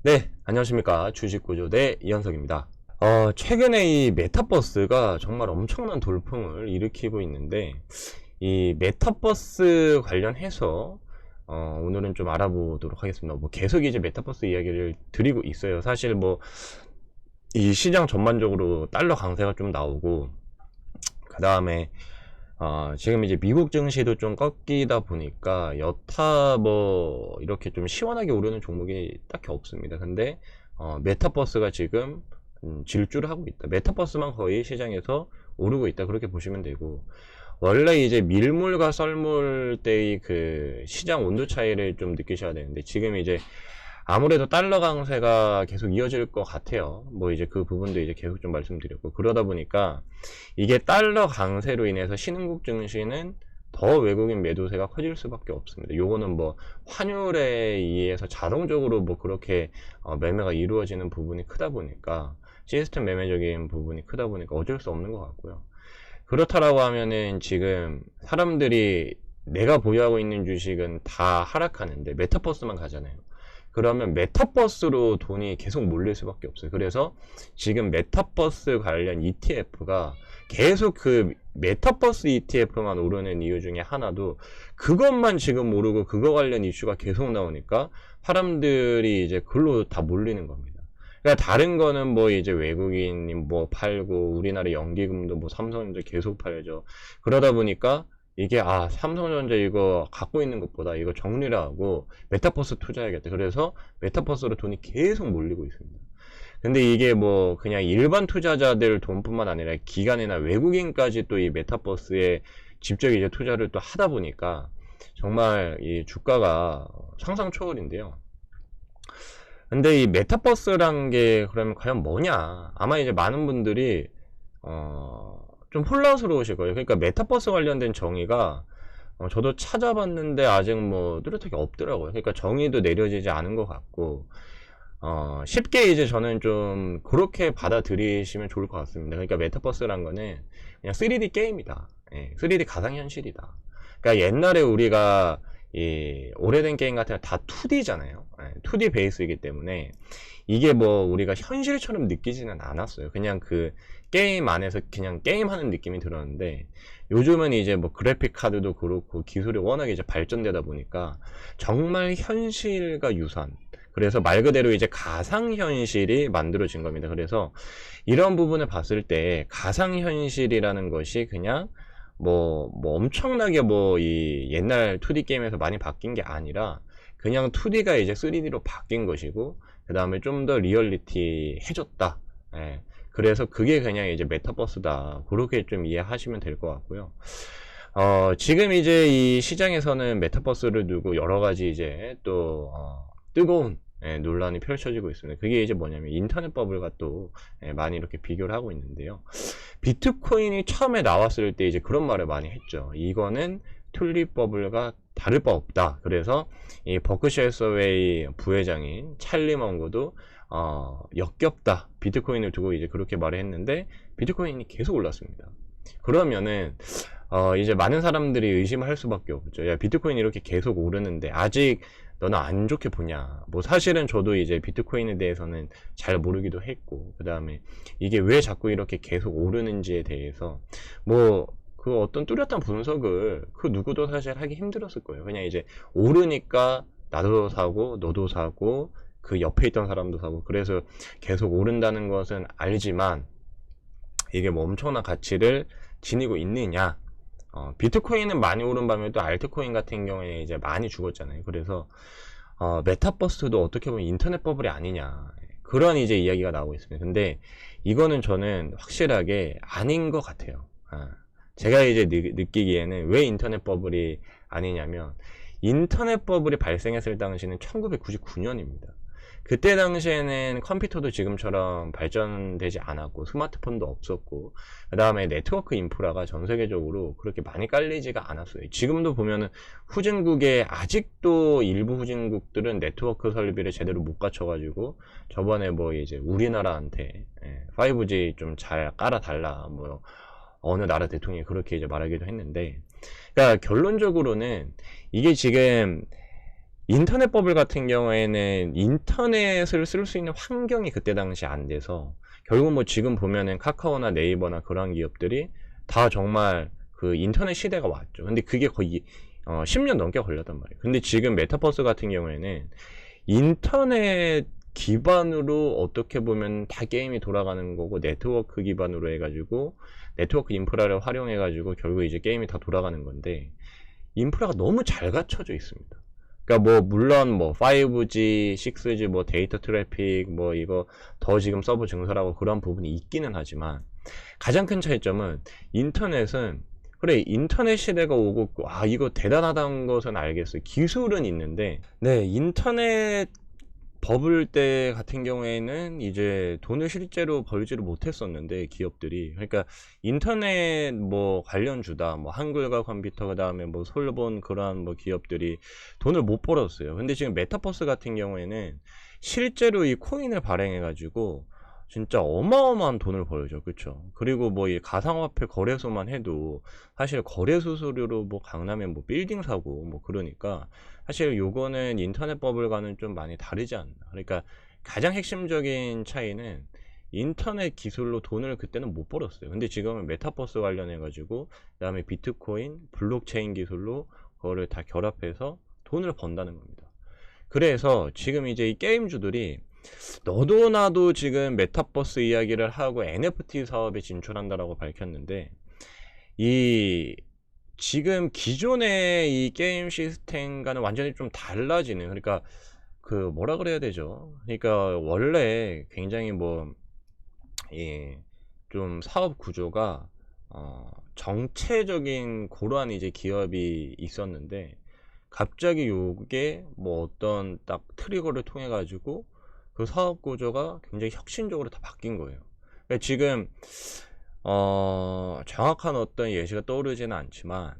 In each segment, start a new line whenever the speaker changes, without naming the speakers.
네, 안녕하십니까. 주식구조대 이현석입니다. 최근에 이 메타버스가 정말 엄청난 돌풍을 일으키고 있는데, 이 메타버스 관련해서, 오늘은 좀 알아보도록 하겠습니다. 뭐 계속 이제 메타버스 이야기를 드리고 있어요. 사실 뭐, 이 시장 전반적으로 달러 강세가 좀 나오고, 그 다음에, 지금 이제 미국 증시도 좀 꺾이다 보니까 여타 뭐 이렇게 좀 시원하게 오르는 종목이 딱히 없습니다. 근데 메타버스가 지금 질주를 하고 있다. 메타버스만 거의 시장에서 오르고 있다. 그렇게 보시면 되고, 원래 이제 밀물과 썰물 때의 그 시장 온도 차이를 좀 느끼셔야 되는데, 지금 이제 아무래도 달러 강세가 계속 이어질 것 같아요. 뭐 이제 그 부분도 이제 계속 좀 말씀드렸고, 그러다 보니까 이게 달러 강세로 인해서 신흥국 증시는 더 외국인 매도세가 커질 수밖에 없습니다. 요거는 뭐 환율에 의해서 자동적으로 뭐 그렇게 매매가 이루어지는 부분이 크다 보니까, 시스템 매매적인 부분이 크다 보니까 어쩔 수 없는 것 같고요. 그렇다라고 하면은 지금 사람들이 내가 보유하고 있는 주식은 다 하락하는데 메타버스만 가잖아요. 그러면 메타버스로 돈이 계속 몰릴 수밖에 없어요. 그래서 지금 메타버스 관련 ETF가 계속 그 메타버스 ETF만 오르는 이유 중에 하나도 그것만 지금 오르고 그거 관련 이슈가 계속 나오니까 사람들이 이제 글로 다 몰리는 겁니다. 그러니까 다른 거는 뭐 이제 외국인이 뭐 팔고 우리나라 연기금도 뭐 삼성전자 계속 팔죠. 그러다 보니까 이게 삼성전자 이거 갖고 있는 것보다 이거 정리를 하고 메타버스 투자해야겠다. 그래서 메타버스로 돈이 계속 몰리고 있습니다. 근데 이게 뭐 그냥 일반 투자자들 돈뿐만 아니라 기관이나 외국인까지 또 이 메타버스에 직접 이제 투자를 또 하다 보니까 정말 이 주가가 상상 초월인데요. 근데 이 메타버스란 게 그러면 과연 뭐냐? 아마 이제 많은 분들이 좀 혼란스러우실 거예요. 그러니까 메타버스 관련된 정의가 저도 찾아봤는데 아직 뭐 뚜렷하게 없더라고요. 그러니까 정의도 내려지지 않은 것 같고, 쉽게 이제 저는 좀 그렇게 받아들이시면 좋을 것 같습니다. 그러니까 메타버스란 거는 그냥 3D 게임이다. 예, 3D 가상현실이다. 그러니까 옛날에 우리가 이 오래된 게임 같은 거 다 2D잖아요. 예, 2D 베이스이기 때문에 이게 뭐 우리가 현실처럼 느끼지는 않았어요. 그냥 그 게임 안에서 그냥 게임하는 느낌이 들었는데, 요즘은 이제 뭐 그래픽 카드도 그렇고 기술이 워낙에 이제 발전되다 보니까 정말 현실과 유사한, 그래서 말 그대로 이제 가상현실이 만들어진 겁니다. 그래서 이런 부분을 봤을 때 가상현실이라는 것이 그냥 뭐 엄청나게 뭐 이 옛날 2D 게임에서 많이 바뀐 게 아니라 그냥 2D가 이제 3D로 바뀐 것이고, 그 다음에 좀 더 리얼리티 해줬다. 예. 그래서 그게 그냥 이제 메타버스다. 그렇게 좀 이해하시면 될 것 같고요. 지금 이제 이 시장에서는 메타버스를 두고 여러 가지 이제 또, 뜨거운 논란이 펼쳐지고 있습니다. 그게 이제 뭐냐면 인터넷 버블과 또 많이 이렇게 비교를 하고 있는데요. 비트코인이 처음에 나왔을 때 이제 그런 말을 많이 했죠. 이거는 튤립 버블과 다를 바 없다. 그래서 이 버크셔 해서웨이 부회장인 찰리 먼거도 역겹다. 비트코인을 두고 이제 그렇게 말을 했는데 비트코인이 계속 올랐습니다. 그러면은 이제 많은 사람들이 의심을 할 수밖에 없죠. 야, 비트코인이 이렇게 계속 오르는데 아직 너는 안 좋게 보냐. 뭐 사실은 저도 이제 비트코인에 대해서는 잘 모르기도 했고, 그 다음에 이게 왜 자꾸 이렇게 계속 오르는지에 대해서 뭐 그 어떤 뚜렷한 분석을 그 누구도 사실 하기 힘들었을 거예요. 그냥 이제 오르니까 나도 사고 너도 사고 그 옆에 있던 사람도 사고, 그래서 계속 오른다는 것은 알지만 이게 뭐 엄청난 가치를 지니고 있느냐. 비트코인은 많이 오른 반면에 또 알트코인 같은 경우에 이제 많이 죽었잖아요. 그래서 메타버스도 어떻게 보면 인터넷 버블이 아니냐, 그런 이제 이야기가 나오고 있습니다. 근데 이거는 저는 확실하게 아닌 것 같아요. 제가 이제 느끼기에는 왜 인터넷 버블이 아니냐면, 인터넷 버블이 발생했을 당시는 1999년입니다. 그때 당시에는 컴퓨터도 지금처럼 발전되지 않았고 스마트폰도 없었고, 그 다음에 네트워크 인프라가 전 세계적으로 그렇게 많이 깔리지가 않았어요. 지금도 보면은 후진국에 아직도 일부 후진국들은 네트워크 설비를 제대로 못 갖춰가지고, 저번에 뭐 이제 우리나라한테 5G 좀 잘 깔아달라 뭐 어느 나라 대통령이 그렇게 이제 말하기도 했는데, 그러니까 결론적으로는 이게 지금 인터넷 버블 같은 경우에는 인터넷을 쓸 수 있는 환경이 그때 당시 안 돼서 결국 뭐 지금 보면은 카카오나 네이버나 그런 기업들이 다 정말 그 인터넷 시대가 왔죠. 근데 그게 거의 10년 넘게 걸렸단 말이에요. 근데 지금 메타버스 같은 경우에는 인터넷 기반으로 어떻게 보면 다 게임이 돌아가는 거고, 네트워크 기반으로 해가지고 네트워크 인프라를 활용해가지고 결국 이제 게임이 다 돌아가는 건데, 인프라가 너무 잘 갖춰져 있습니다. 그러니까 뭐 물론 뭐 5G, 6G 뭐 데이터 트래픽 뭐 이거 더 지금 서버 증설하고 그런 부분이 있기는 하지만, 가장 큰 차이점은 인터넷은, 그래 인터넷 시대가 오고 이거 대단하다는 것은 알겠어요. 기술은 있는데, 네 인터넷 버블 때 같은 경우에는 이제 돈을 실제로 벌지를 못했었는데, 기업들이, 그러니까 인터넷 뭐 관련주다 뭐 한글과 컴퓨터 그다음에 뭐 솔본 그러한 뭐 기업들이 돈을 못 벌었어요. 근데 지금 메타버스 같은 경우에는 실제로 이 코인을 발행해 가지고 진짜 어마어마한 돈을 벌죠. 그쵸? 그리고 뭐 이 가상화폐 거래소만 해도 사실 거래 수수료로 뭐 강남에 뭐 빌딩 사고 뭐 그러니까, 사실 요거는 인터넷 버블과는 좀 많이 다르지 않나. 그러니까 가장 핵심적인 차이는 인터넷 기술로 돈을 그때는 못 벌었어요. 근데 지금은 메타버스 관련해 가지고 그다음에 비트코인, 블록체인 기술로 그거를 다 결합해서 돈을 번다는 겁니다. 그래서 지금 이제 이 게임주들이 너도 나도 지금 메타버스 이야기를 하고 NFT 사업에 진출한다라고 밝혔는데, 이 지금 기존의 이 게임 시스템과는 완전히 좀 달라지는, 그러니까 그 뭐라 그래야 되죠? 그러니까 원래 굉장히 뭐 좀 사업 구조가 정체적인 그러한 이제 기업이 있었는데, 갑자기 요게 뭐 어떤 딱 트리거를 통해 가지고 그 사업 구조가 굉장히 혁신적으로 다 바뀐 거예요. 그러니까 지금 정확한 어떤 예시가 떠오르지는 않지만,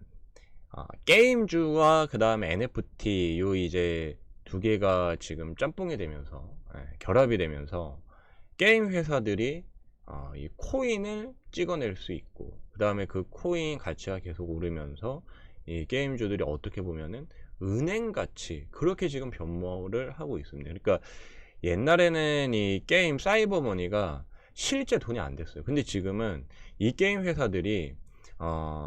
게임주와 그 다음에 NFT 요 이제 두 개가 지금 짬뽕이 되면서, 결합이 되면서 게임 회사들이 이 코인을 찍어낼 수 있고, 그 다음에 그 코인 가치가 계속 오르면서 이 게임주들이 어떻게 보면은 은행같이 그렇게 지금 변모를 하고 있습니다. 그러니까 옛날에는 이 게임 사이버머니가 실제 돈이 안 됐어요. 근데 지금은 이 게임 회사들이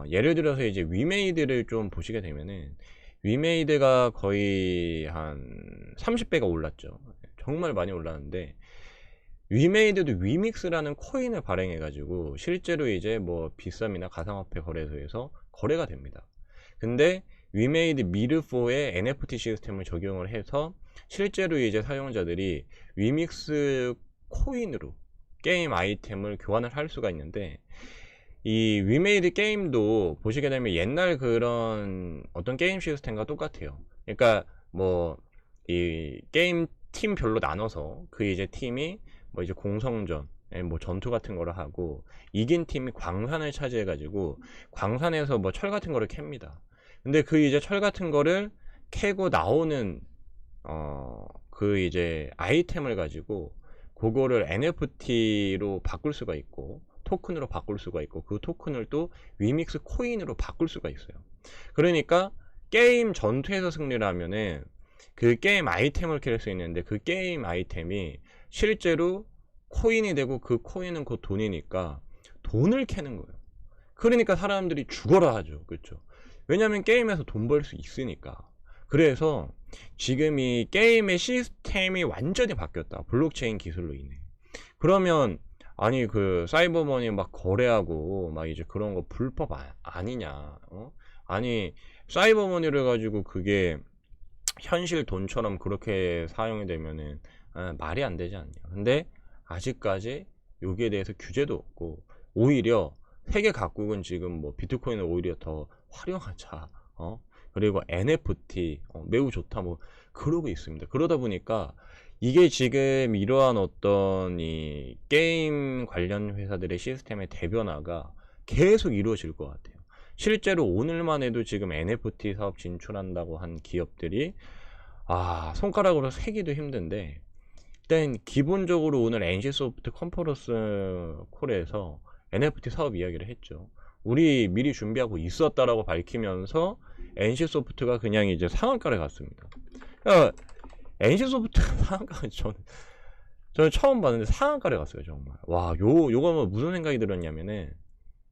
예를 들어서 이제 위메이드를 좀 보시게 되면은, 위메이드가 거의 한 30배가 올랐죠. 정말 많이 올랐는데, 위메이드도 위믹스라는 코인을 발행해 가지고 실제로 이제 뭐 비썸이나 가상화폐 거래소에서 거래가 됩니다. 근데 위메이드 미르4의 NFT 시스템을 적용을 해서 실제로 이제 사용자들이 위믹스 코인으로 게임 아이템을 교환을 할 수가 있는데, 이 위메이드 게임도 보시게 되면 옛날 그런 어떤 게임 시스템과 똑같아요. 그러니까 뭐 이 게임 팀별로 나눠서 그 이제 팀이 뭐 이제 공성전, 뭐 전투 같은 거를 하고, 이긴 팀이 광산을 차지해 가지고 광산에서 뭐 철 같은 거를 캡니다. 근데 그 이제 철 같은 거를 캐고 나오는 그 이제 아이템을 가지고 그거를 NFT로 바꿀 수가 있고 토큰으로 바꿀 수가 있고, 그 토큰을 또 위믹스 코인으로 바꿀 수가 있어요. 그러니까 게임 전투에서 승리를 하면은 그 게임 아이템을 캘 수 있는데, 그 게임 아이템이 실제로 코인이 되고, 그 코인은 곧 돈이니까 돈을 캐는 거예요. 그러니까 사람들이 죽어라 하죠. 그렇죠? 왜냐면 게임에서 돈 벌 수 있으니까. 그래서 지금 이 게임의 시스템이 완전히 바뀌었다. 블록체인 기술로 인해. 그러면 아니 그 사이버머니 막 거래하고 막 이제 그런 거 불법 아니냐? 아니 사이버머니를 가지고 그게 현실 돈처럼 그렇게 사용이 되면은 말이 안 되지 않냐. 근데 아직까지 여기에 대해서 규제도 없고, 오히려 세계 각국은 지금 뭐 비트코인을 오히려 더 활용하자, 그리고 NFT 매우 좋다 뭐 그러고 있습니다. 그러다 보니까 이게 지금 이러한 어떤 이 게임 관련 회사들의 시스템의 대변화가 계속 이루어질 것 같아요. 실제로 오늘만 해도 지금 NFT 사업 진출한다고 한 기업들이 손가락으로 세기도 힘든데, 일단 기본적으로 오늘 NC소프트 컨퍼런스 콜에서 NFT 사업 이야기를 했죠. 우리 미리 준비하고 있었다라고 밝히면서 NC소프트가 그냥 이제 상한가를 갔습니다. 그러니까 NC소프트 상한가 저는 처음 봤는데 상한가를 갔어요 정말. 와, 요거 뭐 무슨 생각이 들었냐면은,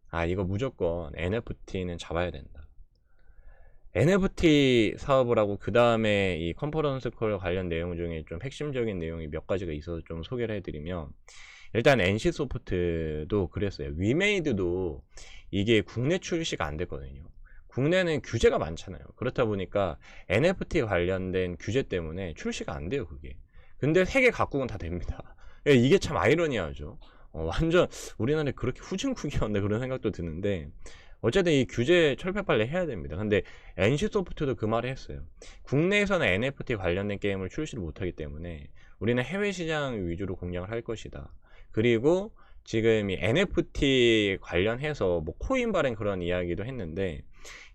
아 이거 무조건 NFT는 잡아야 된다. NFT 사업을 하고 그 다음에 이 컨퍼런스 콜 관련 내용 중에 좀 핵심적인 내용이 몇 가지가 있어서 좀 소개를 해드리면, 일단 NC소프트도 그랬어요. 위메이드도 이게 국내 출시가 안 됐거든요. 국내는 규제가 많잖아요. 그렇다 보니까 NFT 관련된 규제 때문에 출시가 안 돼요, 그게. 근데 세계 각국은 다 됩니다. 이게 참 아이러니하죠. 완전 우리나라에 그렇게 후진국이었네 그런 생각도 드는데, 어쨌든 이 규제 철폐 빨리 해야 됩니다. 근데 NC소프트도 그 말을 했어요. 국내에서는 NFT 관련된 게임을 출시를 못하기 때문에 우리는 해외 시장 위주로 공략을 할 것이다. 그리고 지금 이 NFT 관련해서 뭐 코인 발행 그런 이야기도 했는데,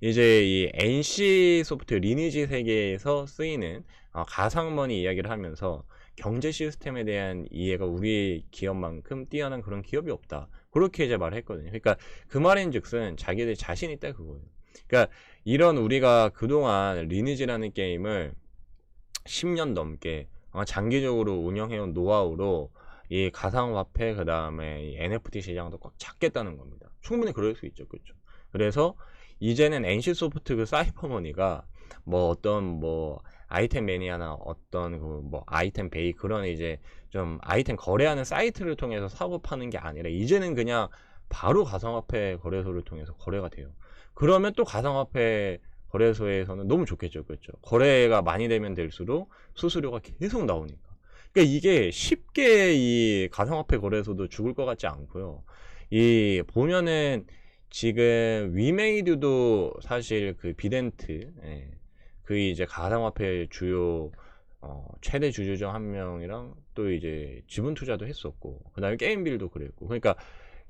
이제 이 NC소프트 리니지 세계에서 쓰이는 가상머니 이야기를 하면서 경제 시스템에 대한 이해가 우리 기업만큼 뛰어난 그런 기업이 없다. 그렇게 이제 말을 했거든요. 그러니까 그 말인즉슨 자기들 자신 있다 그거예요. 그러니까 이런 우리가 그동안 리니지라는 게임을 10년 넘게 장기적으로 운영해온 노하우로 이 가상화폐 그 다음에 NFT 시장도 꽉 잡겠다는 겁니다. 충분히 그럴 수 있죠, 그렇죠? 그래서 이제는 NC소프트 그 사이버머니가 뭐 어떤 뭐 아이템 매니아나 어떤 그 뭐 아이템 베이 그런 이제 좀 아이템 거래하는 사이트를 통해서 사고 파는 게 아니라 이제는 그냥 바로 가상화폐 거래소를 통해서 거래가 돼요. 그러면 또 가상화폐 거래소에서는 너무 좋겠죠, 그렇죠? 거래가 많이 되면 될수록 수수료가 계속 나오니까. 그러니까 이게 쉽게 이 가상화폐 거래소도 죽을 것 같지 않고요. 이 보면은 지금 위메이드도 사실 그 비덴트, 그 이제 가상화폐 주요 최대 주주 중 한 명이랑 또 이제 지분 투자도 했었고, 그 다음에 게임빌도 그랬고. 그러니까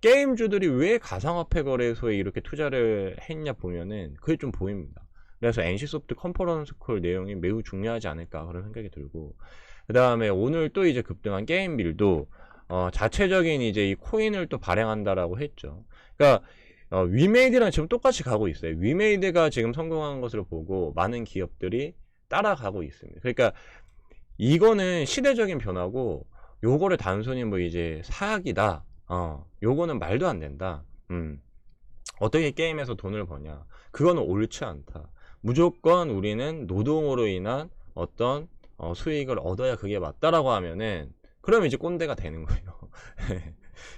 게임주들이 왜 가상화폐 거래소에 이렇게 투자를 했냐 보면은 그게 좀 보입니다. 그래서 NC소프트 컨퍼런스 콜 내용이 매우 중요하지 않을까 그런 생각이 들고, 그 다음에 오늘 또 이제 급등한 게임빌도 자체적인 이제 이 코인을 또 발행한다라고 했죠. 그러니까 위메이드랑 지금 똑같이 가고 있어요. 위메이드가 지금 성공한 것을 보고 많은 기업들이 따라가고 있습니다. 그러니까 이거는 시대적인 변화고, 요거를 단순히 뭐 이제 사약이다, 요거는 말도 안 된다. 어떻게 게임에서 돈을 버냐, 그거는 옳지 않다. 무조건 우리는 노동으로 인한 어떤 수익을 얻어야 그게 맞다라고 하면은, 그러면 이제 꼰대가 되는 거예요.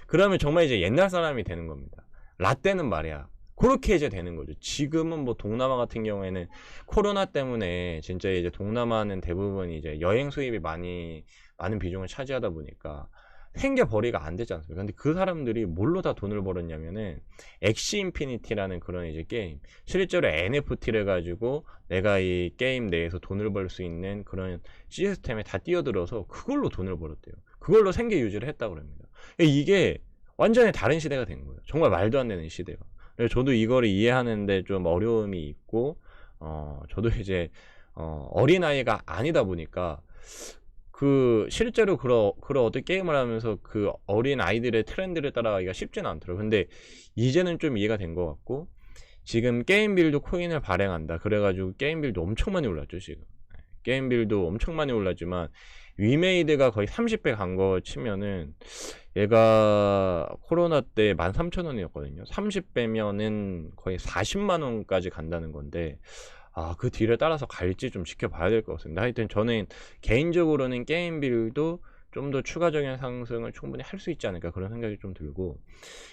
그러면 정말 이제 옛날 사람이 되는 겁니다. 라떼는 말이야, 그렇게 이제 되는 거죠. 지금은 뭐 동남아 같은 경우에는 코로나 때문에 진짜 이제 동남아는 대부분 이제 여행 수입이 많은 비중을 차지하다 보니까 생계벌이가 안 되지 않습니까? 근데 그 사람들이 뭘로 다 돈을 벌었냐면은 엑시 인피니티라는 그런 이제 게임, 실제로 NFT를 가지고 내가 이 게임 내에서 돈을 벌 수 있는 그런 시스템에 다 뛰어들어서 그걸로 돈을 벌었대요. 그걸로 생계 유지를 했다고 합니다. 이게 완전히 다른 시대가 된 거예요. 정말 말도 안 되는 시대가. 그래서 저도 이거를 이해하는데 좀 어려움이 있고, 저도 이제 어린아이가 아니다 보니까 그 실제로 그런 어떤 게임을 하면서 그 어린 아이들의 트렌드를 따라가기가 쉽지는 않더라고요. 근데 이제는 좀 이해가 된 것 같고, 지금 게임빌도 코인을 발행한다 그래가지고 게임빌도 엄청 많이 올랐죠 지금. 게임빌도 엄청 많이 올랐지만 위메이드가 거의 30배 간 거 치면은, 얘가 코로나 때 13,000원이었거든요 30배면은 거의 40만원까지 간다는 건데, 그 뒤를 따라서 갈지 좀 지켜봐야 될 것 같습니다. 하여튼 저는 개인적으로는 게임빌도 좀 더 추가적인 상승을 충분히 할 수 있지 않을까 그런 생각이 좀 들고,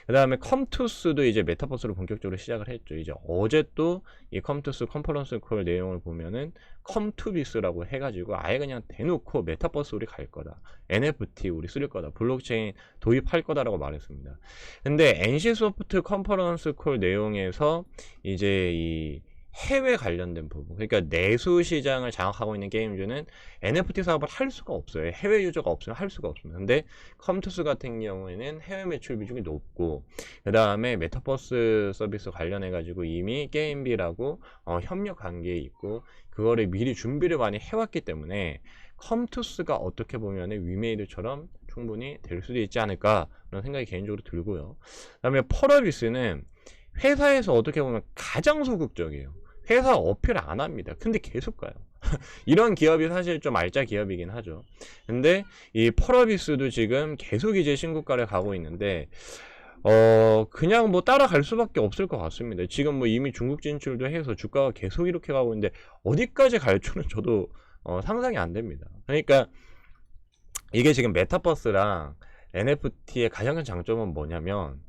그 다음에 컴투스도 이제 메타버스로 본격적으로 시작을 했죠. 이제 어제 또 이 컴투스 컨퍼런스 콜 내용을 보면은 컴투비스라고 해가지고 아예 그냥 대놓고 메타버스 우리 갈 거다, NFT 우리 쓸 거다, 블록체인 도입할 거다라고 말했습니다. 근데 NC소프트 컨퍼런스 콜 내용에서 이제 이 해외 관련된 부분, 그러니까 내수 시장을 장악하고 있는 게임주는 NFT 사업을 할 수가 없어요. 해외 유저가 없으면 할 수가 없습니다. 근데 컴투스 같은 경우에는 해외 매출 비중이 높고, 그 다음에 메타버스 서비스 관련해 가지고 이미 게임비라고 협력 관계에 있고 그거를 미리 준비를 많이 해왔기 때문에 컴투스가 어떻게 보면 위메이드처럼 충분히 될 수도 있지 않을까 그런 생각이 개인적으로 들고요. 그 다음에 펄어비스는 회사에서 어떻게 보면 가장 소극적이에요. 회사 어필 안 합니다. 근데 계속 가요. 이런 기업이 사실 좀 알짜 기업이긴 하죠. 근데 이 펄어비스도 지금 계속 이제 신고가를 가고 있는데 그냥 뭐 따라갈 수밖에 없을 것 같습니다. 지금 뭐 이미 중국 진출도 해서 주가가 계속 이렇게 가고 있는데 어디까지 갈 줄은 저도 상상이 안 됩니다. 그러니까 이게 지금 메타버스랑 NFT의 가장 큰 장점은 뭐냐면,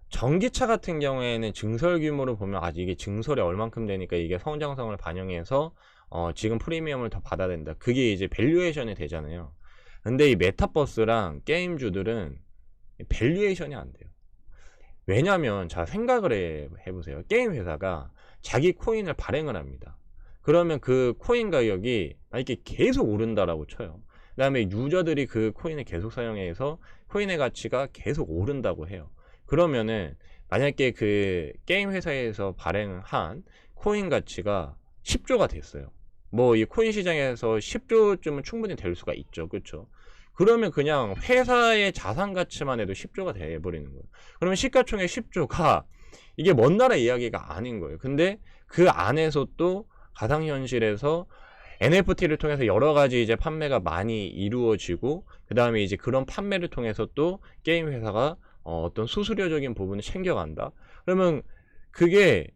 전기차 같은 경우에는 증설 규모를 보면 아직 이게 증설이 얼만큼 되니까 이게 성장성을 반영해서 지금 프리미엄을 더 받아야 된다. 그게 이제 밸류에이션이 되잖아요. 근데 이 메타버스랑 게임주들은 밸류에이션이 안 돼요. 왜냐면 자 생각을 해보세요. 게임 회사가 자기 코인을 발행을 합니다. 그러면 그 코인 가격이 만약에 계속 오른다라고 쳐요. 그 다음에 유저들이 그 코인을 계속 사용해서 코인의 가치가 계속 오른다고 해요. 그러면은 만약에 그 게임 회사에서 발행한 코인 가치가 10조가 됐어요. 뭐 이 코인 시장에서 10조쯤은 충분히 될 수가 있죠. 그렇죠? 그러면 그냥 회사의 자산 가치만 해도 10조가 돼버리는 거예요. 그러면 시가총액 10조가 이게 먼 나라 이야기가 아닌 거예요. 근데 그 안에서 또 가상현실에서 NFT를 통해서 여러 가지 이제 판매가 많이 이루어지고, 그 다음에 이제 그런 판매를 통해서 또 게임 회사가 어떤 수수료적인 부분을 챙겨간다. 그러면 그게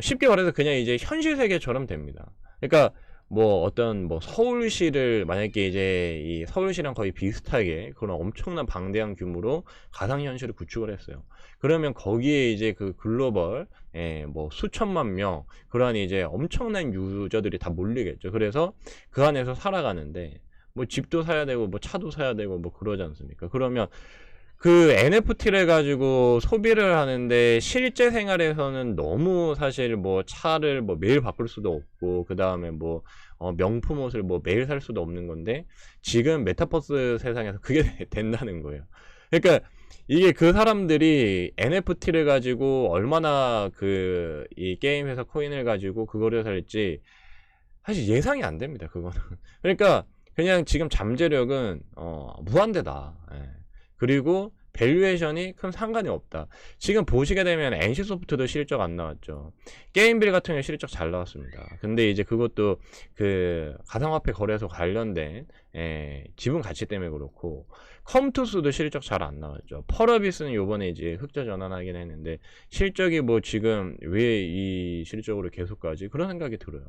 쉽게 말해서 그냥 이제 현실 세계처럼 됩니다. 그러니까 뭐 어떤 뭐 서울시를 만약에 이제 이 서울시랑 거의 비슷하게 그런 엄청난 방대한 규모로 가상현실을 구축을 했어요. 그러면 거기에 이제 그 글로벌 뭐 수천만 명 그러한 이제 엄청난 유저들이 다 몰리겠죠. 그래서 그 안에서 살아가는데 뭐 집도 사야 되고 뭐 차도 사야 되고 뭐 그러지 않습니까? 그러면 그 NFT를 가지고 소비를 하는데 실제 생활에서는 너무 사실 뭐 차를 뭐 매일 바꿀 수도 없고, 그 다음에 뭐 명품 옷을 뭐 매일 살 수도 없는 건데 지금 메타버스 세상에서 그게 된다는 거예요. 그러니까 이게 그 사람들이 NFT를 가지고 얼마나 그 이 게임 회사 코인을 가지고 그거를 살지 사실 예상이 안 됩니다. 그거는. 그러니까 그냥 지금 잠재력은 무한대다. 예. 그리고 밸류에이션이 큰 상관이 없다. 지금 보시게 되면 NC소프트도 실적 안 나왔죠. 게임빌 같은 경우 실적 잘 나왔습니다. 근데 이제 그것도 그 가상화폐 거래소 관련된 지분 가치 때문에 그렇고, 컴투스도 실적 잘 안 나왔죠. 펄어비스는 요번에 이제 흑자 전환하긴 했는데 실적이 뭐 지금 왜 이 실적으로 계속 가지? 그런 생각이 들어요.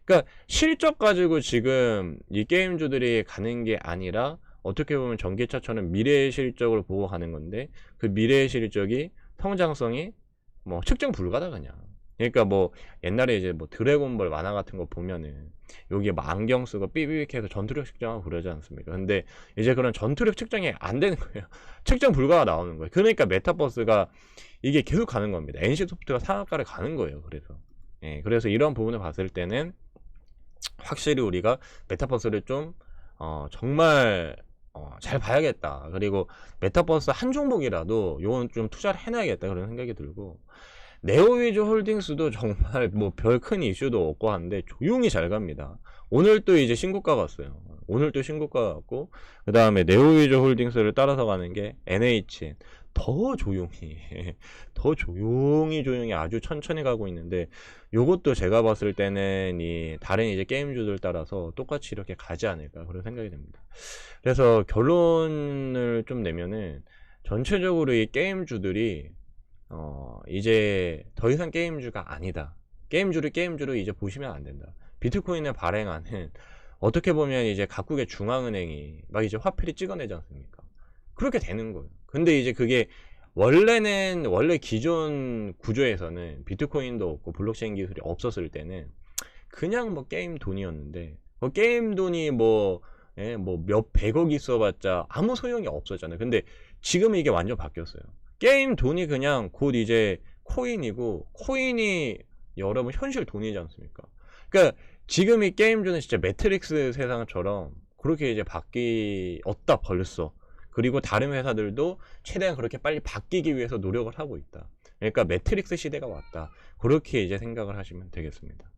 그러니까 실적 가지고 지금 이 게임주들이 가는 게 아니라 어떻게 보면 전기차처럼 미래의 실적을 보고 가는 건데, 그 미래의 실적이 성장성이 뭐 측정 불가다 그냥. 그러니까 뭐 옛날에 이제 뭐 드래곤볼 만화 같은 거 보면은 여기에 막 안경 쓰고 삐삐삐해서 전투력 측정하고 그러지 않습니까? 근데 이제 그런 전투력 측정이 안 되는 거예요. 측정 불가가 나오는 거예요. 그러니까 메타버스가 이게 계속 가는 겁니다. NC소프트가 상한가를 가는 거예요. 그래서 이런 부분을 봤을 때는 확실히 우리가 메타버스를 좀 정말 잘 봐야겠다. 그리고 메타버스 한 종목이라도 요건 좀 투자를 해놔야겠다 그런 생각이 들고, 네오위즈 홀딩스도 정말 뭐 별 큰 이슈도 없고 한데 조용히 잘 갑니다. 오늘 또 이제 신고가 갔어요. 오늘 또 신고가 갔고, 그 다음에 네오위즈 홀딩스를 따라서 가는 게 NHN. 더 조용히 더 조용히 아주 천천히 가고 있는데, 요것도 제가 봤을 때는 이 다른 이제 게임주들 따라서 똑같이 이렇게 가지 않을까 그런 생각이 듭니다. 그래서 결론을 좀 내면은 전체적으로 이 게임주들이 이제 더 이상 게임주가 아니다. 게임주를 게임주로 이제 보시면 안 된다. 비트코인을 발행하는 어떻게 보면 이제 각국의 중앙은행이 막 이제 화폐를 찍어내지 않습니까? 그렇게 되는 거예요. 근데 이제 그게 원래 기존 구조에서는 비트코인도 없고 블록체인 기술이 없었을 때는 그냥 뭐 게임 돈이었는데, 뭐 게임 돈이 뭐 몇 백억 있어봤자 아무 소용이 없었잖아요. 근데 지금 이게 완전 바뀌었어요. 게임 돈이 그냥 곧 이제 코인이고, 코인이 여러분 현실 돈이지 않습니까? 그러니까 지금 이 게임주는 진짜 매트릭스 세상처럼 그렇게 이제 바뀌었다 벌써. 그리고 다른 회사들도 최대한 그렇게 빨리 바뀌기 위해서 노력을 하고 있다. 그러니까 매트릭스 시대가 왔다. 그렇게 이제 생각을 하시면 되겠습니다.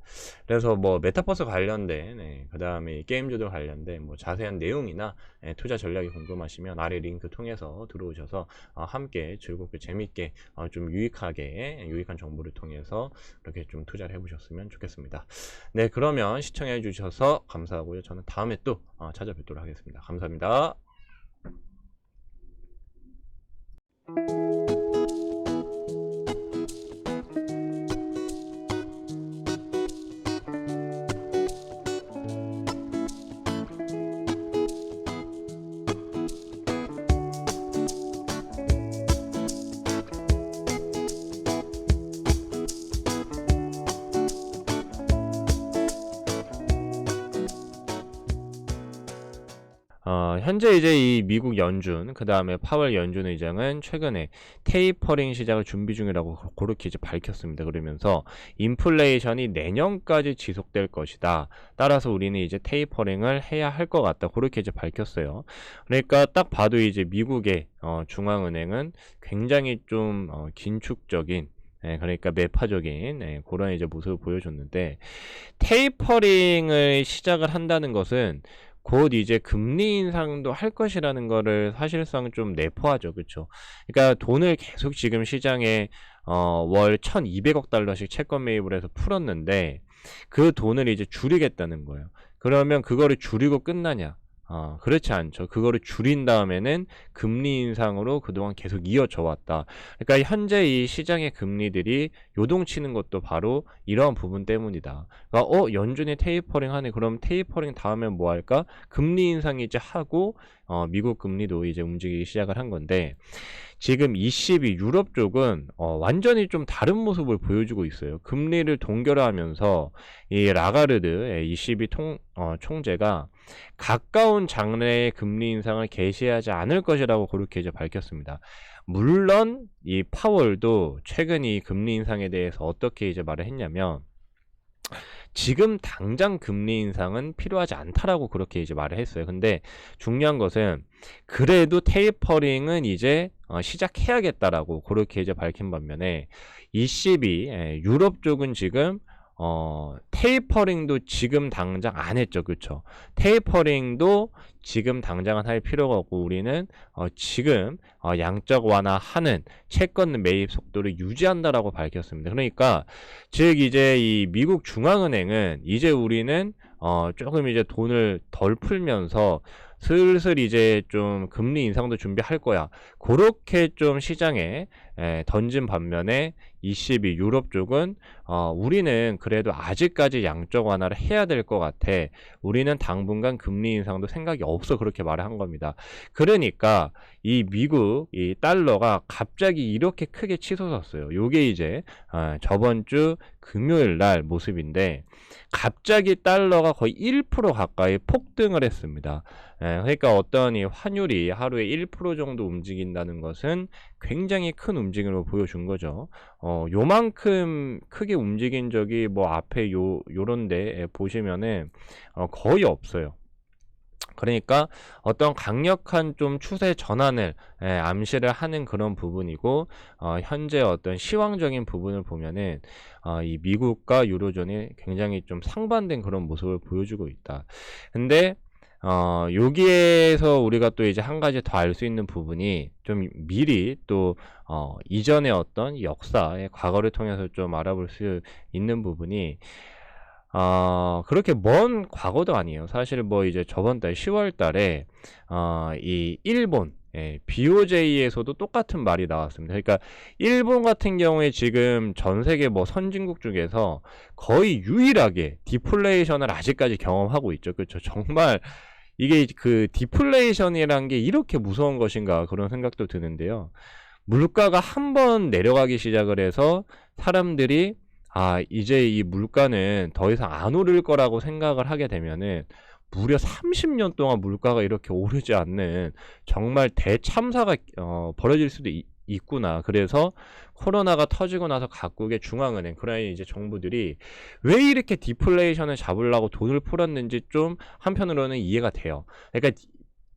그래서 뭐 메타버스 관련된 그 다음에 게임주들 관련된 뭐 자세한 내용이나 투자 전략이 궁금하시면 아래 링크 통해서 들어오셔서 함께 즐겁게 재밌게 좀 유익한 정보를 통해서 이렇게 좀 투자를 해보셨으면 좋겠습니다. 네, 그러면 시청해 주셔서 감사하고요. 저는 다음에 또 찾아뵙도록 하겠습니다. 감사합니다. 현재 이제 이 미국 연준, 그 다음에 파월 연준 의장은 최근에 테이퍼링 시작을 준비 중이라고 그렇게 이제 밝혔습니다. 그러면서 인플레이션이 내년까지 지속될 것이다. 따라서 우리는 이제 테이퍼링을 해야 할 것 같다. 그렇게 이제 밝혔어요. 그러니까 딱 봐도 이제 미국의 중앙은행은 굉장히 좀 긴축적인, 그러니까 매파적인 그런 이제 모습을 보여줬는데, 테이퍼링을 시작을 한다는 것은 곧 이제 금리 인상도 할 것이라는 거를 사실상 좀 내포하죠. 그렇죠? 그러니까 돈을 계속 지금 시장에 월 1200억 달러씩 채권 매입을 해서 풀었는데 그 돈을 이제 줄이겠다는 거예요. 그러면 그거를 줄이고 끝나냐? 그렇지 않죠. 그거를 줄인 다음에는 금리 인상으로 그동안 계속 이어져 왔다. 그러니까 현재 이 시장의 금리들이 요동치는 것도 바로 이러한 부분 때문이다. 그러니까 연준이 테이퍼링 하네. 그럼 테이퍼링 다음에 뭐 할까? 금리 인상이 이제 하고 미국 금리도 이제 움직이기 시작을 한 건데, 지금 ECB 유럽 쪽은 완전히 좀 다른 모습을 보여주고 있어요. 금리를 동결하면서 이 라가르드 ECB 총재가 가까운 장래의 금리 인상을 개시하지 않을 것이라고 그렇게 이제 밝혔습니다. 물론 이 파월도 최근 이 금리 인상에 대해서 어떻게 이제 말을 했냐면, 지금 당장 금리 인상은 필요하지 않다라고 그렇게 이제 말을 했어요. 근데 중요한 것은 그래도 테이퍼링은 이제 시작해야겠다라고 그렇게 이제 밝힌 반면에 ECB 유럽 쪽은 지금 테이퍼링도 지금 당장 안 했죠. 그쵸? 테이퍼링도 지금 당장은 할 필요가 없고 우리는 지금 양적 완화하는 채권 매입 속도를 유지한다라고 밝혔습니다. 그러니까 즉 이제 이 미국 중앙은행은 이제 우리는 조금 이제 돈을 덜 풀면서 슬슬 이제 좀 금리 인상도 준비할 거야. 그렇게 좀 시장에 던진 반면에 ECB 유럽 쪽은 우리는 그래도 아직까지 양적 완화를 해야 될 것 같아. 우리는 당분간 금리 인상도 생각이 없어. 그렇게 말을 한 겁니다. 그러니까 이 미국 이 달러가 갑자기 이렇게 크게 치솟았어요. 요게 이제 저번 주 금요일 날 모습인데, 갑자기 달러가 거의 1% 가까이 폭등을 했습니다. 그러니까 어떤 이 환율이 하루에 1% 정도 움직인다는 것은 굉장히 큰 움직임을 보여준 거죠. 요만큼 크게 움직인 적이 뭐 앞에 요런데 보시면은 거의 없어요. 그러니까 어떤 강력한 좀 추세 전환을 암시를 하는 그런 부분이고, 현재 어떤 시황적인 부분을 보면은 이 미국과 유로존이 굉장히 좀 상반된 그런 모습을 보여주고 있다. 근데 여기에서 우리가 또 이제 한 가지 더 알 수 있는 부분이, 좀 미리 또 이전의 어떤 역사의 과거를 통해서 좀 알아볼 수 있는 부분이, 그렇게 먼 과거도 아니에요. 사실 뭐 이제 저번 달 10월 달에 이 일본 BOJ에서도 똑같은 말이 나왔습니다. 그러니까 일본 같은 경우에 지금 전 세계 뭐 선진국 중에서 거의 유일하게 디플레이션을 아직까지 경험하고 있죠. 그렇죠? 정말 이게 그 디플레이션이란 게 이렇게 무서운 것인가, 그런 생각도 드는데요. 물가가 한번 내려가기 시작을 해서 사람들이 이제 이 물가는 더 이상 안 오를 거라고 생각을 하게 되면은 무려 30년 동안 물가가 이렇게 오르지 않는 정말 대참사가 벌어질 수도 있구나. 그래서 코로나가 터지고 나서 각국의 중앙은행, 그러나 이제 정부들이 왜 이렇게 디플레이션을 잡으려고 돈을 풀었는지 좀 한편으로는 이해가 돼요. 그러니까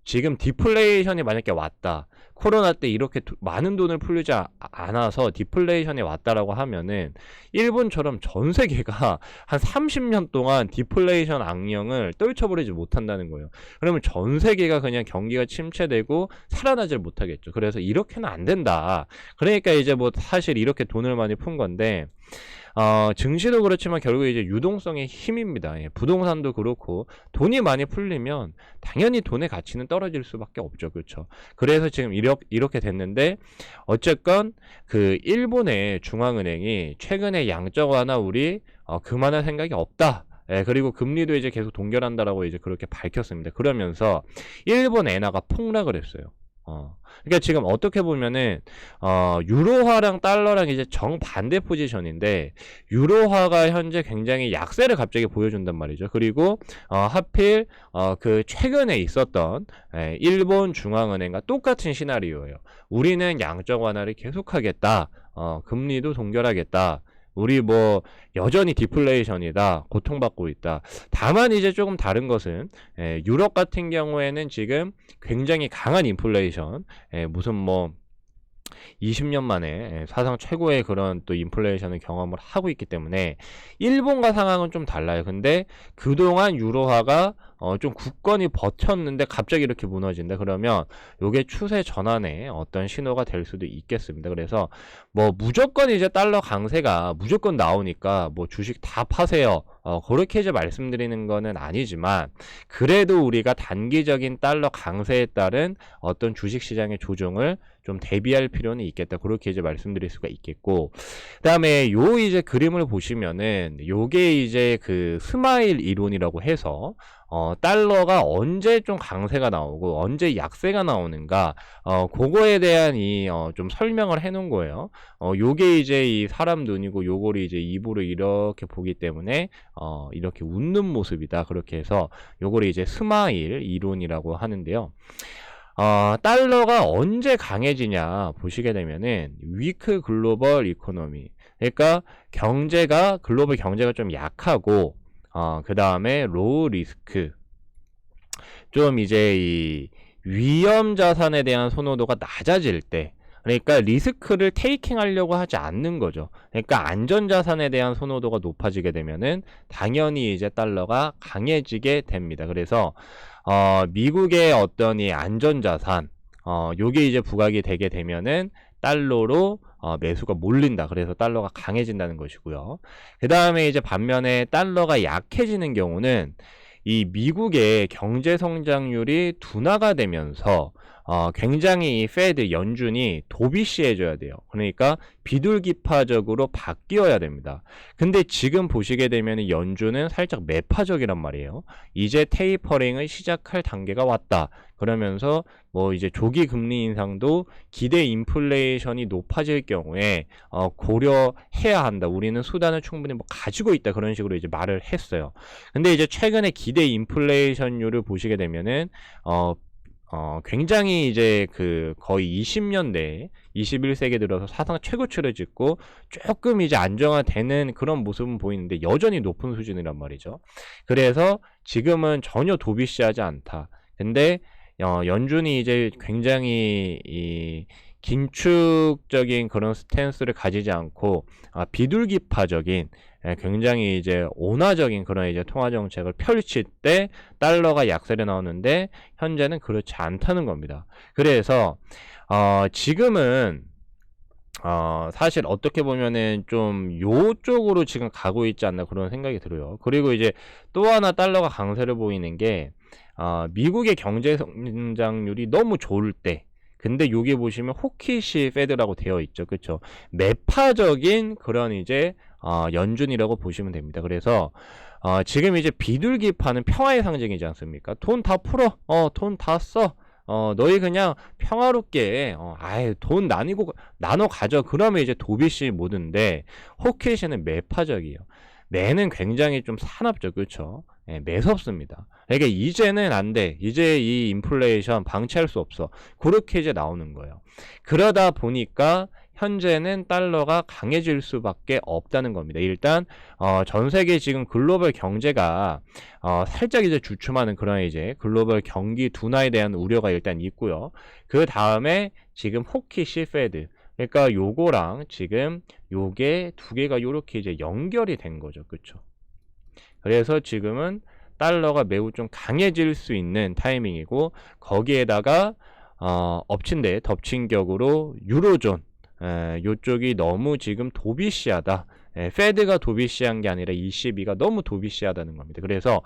지금 디플레이션이 만약에 왔다. 코로나 때 이렇게 많은 돈을 풀리지 않아서 디플레이션이 왔다라고 하면은 일본처럼 전 세계가 한 30년 동안 디플레이션 악령을 떨쳐버리지 못한다는 거예요. 그러면 전 세계가 그냥 경기가 침체되고 살아나질 못하겠죠. 그래서 이렇게는 안 된다. 그러니까 이제 뭐 사실 이렇게 돈을 많이 푼 건데 증시도 그렇지만 결국 이제 유동성의 힘입니다. 예, 부동산도 그렇고 돈이 많이 풀리면 당연히 돈의 가치는 떨어질 수밖에 없죠. 그렇죠. 그래서 지금 이렇게 됐는데 어쨌건 그 일본의 중앙은행이 최근에 양적 완화 우리 그만할 생각이 없다. 예, 그리고 금리도 이제 계속 동결한다라고 이제 그렇게 밝혔습니다. 그러면서 일본 엔화가 폭락을 했어요. 그러니까 지금 어떻게 보면은 유로화랑 달러랑 이제 정반대 포지션인데 유로화가 현재 굉장히 약세를 갑자기 보여준단 말이죠. 그리고 하필 그 최근에 있었던 일본 중앙은행과 똑같은 시나리오예요. 우리는 양적 완화를 계속하겠다. 금리도 동결하겠다. 우리 뭐 여전히 디플레이션이다. 고통받고 있다. 다만 이제 조금 다른 것은 유럽 같은 경우에는 지금 굉장히 강한 인플레이션, 무슨 뭐 20년 만에 사상 최고의 그런 또 인플레이션을 경험을 하고 있기 때문에 일본과 상황은 좀 달라요. 근데 그동안 유로화가 좀 굳건히 버텼는데 갑자기 이렇게 무너진다 그러면 요게 추세 전환의 어떤 신호가 될 수도 있겠습니다. 그래서 뭐 무조건 이제 달러 강세가 무조건 나오니까 뭐 주식 다 파세요. 그렇게 이제 말씀드리는 거는 아니지만 그래도 우리가 단기적인 달러 강세에 따른 어떤 주식 시장의 조정을 좀 대비할 필요는 있겠다. 그렇게 이제 말씀드릴 수가 있겠고, 그다음에 요 이제 그림을 보시면은 요게 이제 그 스마일 이론이라고 해서 달러가 언제 좀 강세가 나오고 언제 약세가 나오는가 그거에 대한 좀 설명을 해 놓은 거예요. 요게 이제 이 사람 눈이고 요거를 이제 입으로 이렇게 보기 때문에 이렇게 웃는 모습이다. 그렇게 해서 요거를 이제 스마일 이론이라고 하는데요. 달러가 언제 강해지냐 보시게 되면은 위크 글로벌 이코노미, 그러니까 글로벌 경제가 좀 약하고 그 다음에 로우 리스크, 좀 이제 이 위험 자산에 대한 선호도가 낮아질 때, 그러니까 리스크를 테이킹 하려고 하지 않는 거죠. 그러니까 안전 자산에 대한 선호도가 높아지게 되면은 당연히 이제 달러가 강해지게 됩니다. 그래서 미국의 어떤 이 안전 자산 요게 이제 부각이 되게 되면은 달러로 매수가 몰린다. 그래서 달러가 강해진다는 것이고요. 그 다음에 이제 반면에 달러가 약해지는 경우는 이 미국의 경제 성장률이 둔화가 되면서 굉장히 이 페드 연준이 도비시해져야 돼요. 그러니까 비둘기파적으로 바뀌어야 됩니다. 근데 지금 보시게 되면 연준은 살짝 매파적이란 말이에요. 이제 테이퍼링을 시작할 단계가 왔다. 그러면서 뭐 이제 조기 금리 인상도 기대 인플레이션이 높아질 경우에 고려해야 한다. 우리는 수단을 충분히 뭐 가지고 있다. 그런 식으로 이제 말을 했어요. 근데 이제 최근에 기대 인플레이션율을 보시게 되면은 굉장히 이제 그 거의 20년 내에 21세기 들어서 사상 최고치를 찍고 조금 이제 안정화되는 그런 모습은 보이는데 여전히 높은 수준이란 말이죠. 그래서 지금은 전혀 도비시하지 않다. 근데 연준이 이제 굉장히 이 긴축적인 그런 스탠스를 가지지 않고 비둘기파적인 굉장히 이제 온화적인 그런 이제 통화 정책을 펼칠 때 달러가 약세를 나오는데 현재는 그렇지 않다는 겁니다. 그래서 지금은 사실 어떻게 보면은 좀 요쪽으로 지금 가고 있지 않나 그런 생각이 들어요. 그리고 이제 또 하나 달러가 강세를 보이는 게 미국의 경제 성장률이 너무 좋을 때, 근데 여기 보시면 호키시 페드라고 되어 있죠. 그렇죠? 매파적인 그런 이제 연준이라고 보시면 됩니다. 그래서 지금 이제 비둘기파는 평화의 상징이지 않습니까? 돈 다 풀어. 돈 다 써. 너희 그냥 평화롭게 돈 나눠 가져. 그러면 이제 도비시 모드인데 호키시는 매파적이에요. 매는 굉장히 좀 사납죠. 그렇죠? 매섭습니다. 그러니까 이제는 안 돼. 이제 이 인플레이션 방치할 수 없어. 그렇게 이제 나오는 거예요. 그러다 보니까 현재는 달러가 강해질 수밖에 없다는 겁니다. 일단 전 세계 지금 글로벌 경제가 살짝 이제 주춤하는 그런 이제 글로벌 경기 둔화에 대한 우려가 일단 있고요. 그 다음에 지금 호키시 페드, 그러니까 요거랑 지금 요게 두 개가 요렇게 이제 연결이 된 거죠. 그쵸? 그래서 지금은 달러가 매우 좀 강해질 수 있는 타이밍이고, 거기에다가 엎친 데 덮친 격으로 유로존, 요쪽이 너무 지금 도비시하다. 페드가 도비시한 게 아니라 ECB가 너무 도비시하다는 겁니다. 그래서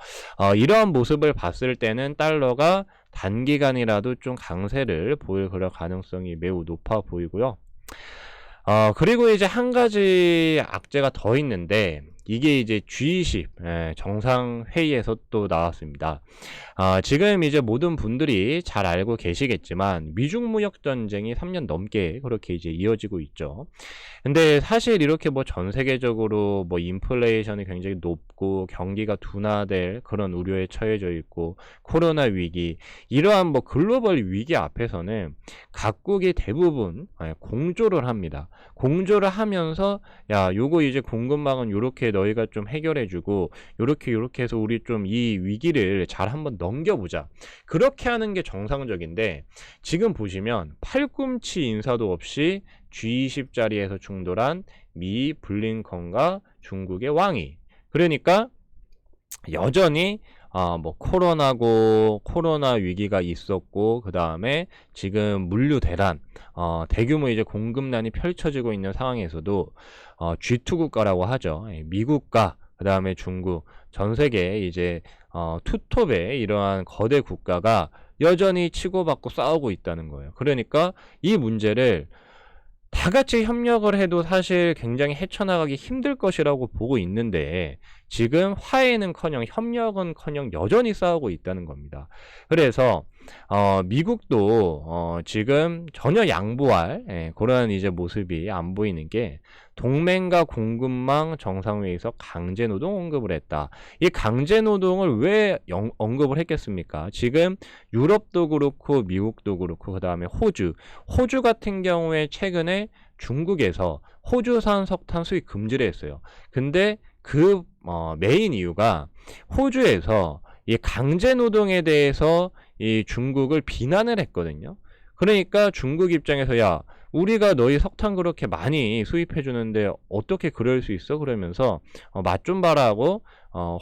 이러한 모습을 봤을 때는 달러가 단기간이라도 좀 강세를 보일 그럴 가능성이 매우 높아 보이고요. 그리고 이제 한 가지 악재가 더 있는데, 이게 이제 G20 정상회의에서 또 나왔습니다. 지금 이제 모든 분들이 잘 알고 계시겠지만 미중 무역 전쟁이 3년 넘게 그렇게 이제 이어지고 있죠. 근데 사실 이렇게 뭐 전 세계적으로 뭐 인플레이션이 굉장히 높고 경기가 둔화될 그런 우려에 처해져 있고 코로나 위기, 이러한 뭐 글로벌 위기 앞에서는 각국이 대부분 공조를 합니다. 공조를 하면서 야, 요거 이제 공급망은 요렇게 너희가 좀 해결해주고 요렇게 해서 우리 좀 이 위기를 잘 한번 넘겨보자. 그렇게 하는 게 정상적인데, 지금 보시면 팔꿈치 인사도 없이 G20 자리에서 충돌한 미 블링컨과 중국의 왕이, 그러니까 여전히 뭐 코로나 위기가 있었고, 그 다음에 지금 물류 대란, 대규모 이제 공급난이 펼쳐지고 있는 상황에서도 G2 국가라고 하죠. 미국과 그 다음에 중국, 전 세계 이제 투톱의 이러한 거대 국가가 여전히 치고받고 싸우고 있다는 거예요. 그러니까 이 문제를 다 같이 협력을 해도 사실 굉장히 헤쳐나가기 힘들 것이라고 보고 있는데, 지금 화해는커녕 협력은커녕 여전히 싸우고 있다는 겁니다. 그래서 미국도 지금 전혀 양보할 그런 이제 모습이 안 보이는 게, 동맹과 공급망 정상회의에서 강제노동 언급을 했다. 이 강제노동을 왜 언급을 했겠습니까? 지금 유럽도 그렇고 미국도 그렇고 그 다음에 호주 같은 경우에 최근에 중국에서 호주산 석탄 수입 금지를 했어요. 근데 그 메인 이유가 호주에서 이 강제노동에 대해서 이 중국을 비난을 했거든요. 그러니까 중국 입장에서 야, 우리가 너희 석탄 그렇게 많이 수입해 주는데 어떻게 그럴 수 있어? 그러면서 맛 좀 봐라 하고